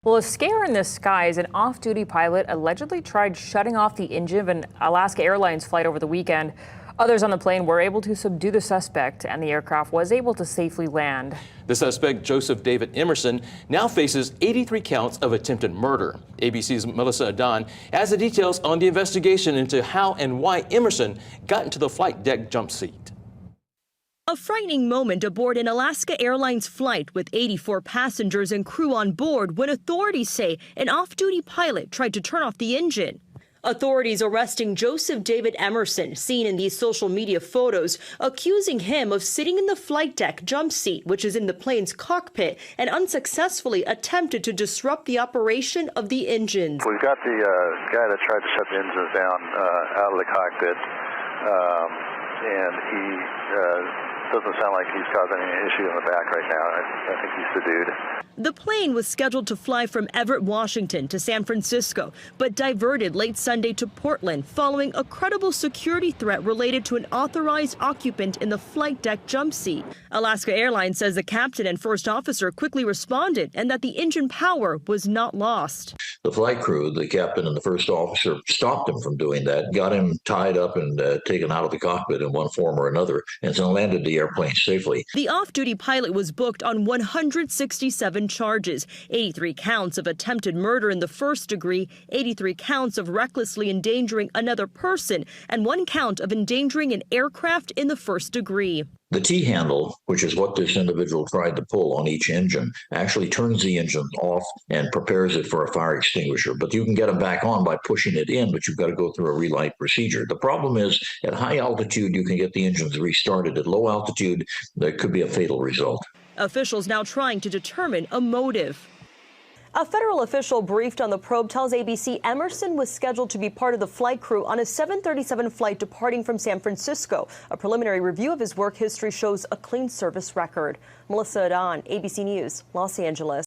Well, a scare in the sky as an off-duty pilot allegedly tried shutting off the engine of an Alaska Airlines flight over the weekend. Others on the plane were able to subdue the suspect, and the aircraft was able to safely land. The suspect, Joseph David Emerson, now faces 83 counts of attempted murder. ABC's Melissa Adan has the details on the investigation into how and why Emerson got into the flight deck jump seat. A frightening moment aboard an Alaska Airlines flight with 84 passengers and crew on board when authorities say an off-duty pilot tried to turn off the engine. Authorities arresting Joseph David Emerson, seen in these social media photos, accusing him of sitting in the flight deck jump seat, which is in the plane's cockpit, and unsuccessfully attempted to disrupt the operation of the engines. We've got the guy that tried to shut the engines down out of the cockpit, and he doesn't sound like he's causing any issue in the back right now. I think he's subdued. The plane was scheduled to fly from Everett, Washington to San Francisco, but diverted late Sunday to Portland following a credible security threat related to an authorized occupant in the flight deck jump seat. Alaska Airlines says the captain and first officer quickly responded and that the engine power was not lost. The flight crew, the captain and the first officer, stopped him from doing that, got him tied up and taken out of the cockpit in one form or another, and then landed the airplane safely. The off-duty pilot was booked on 167 charges, 83 counts of attempted murder in the first degree, 83 counts of recklessly endangering another person, and 1 count of endangering an aircraft in the first degree. The T-handle, which is what this individual tried to pull on each engine, actually turns the engine off and prepares it for a fire extinguisher. But you can get them back on by pushing it in, but you've got to go through a relight procedure. The problem is, at high altitude, you can get the engines restarted. At low altitude, there could be a fatal result. Officials now trying to determine a motive. A federal official briefed on the probe tells ABC Emerson was scheduled to be part of the flight crew on a 737 flight departing from San Francisco. A preliminary review of his work history shows a clean service record. Melissa Adan, ABC News, Los Angeles.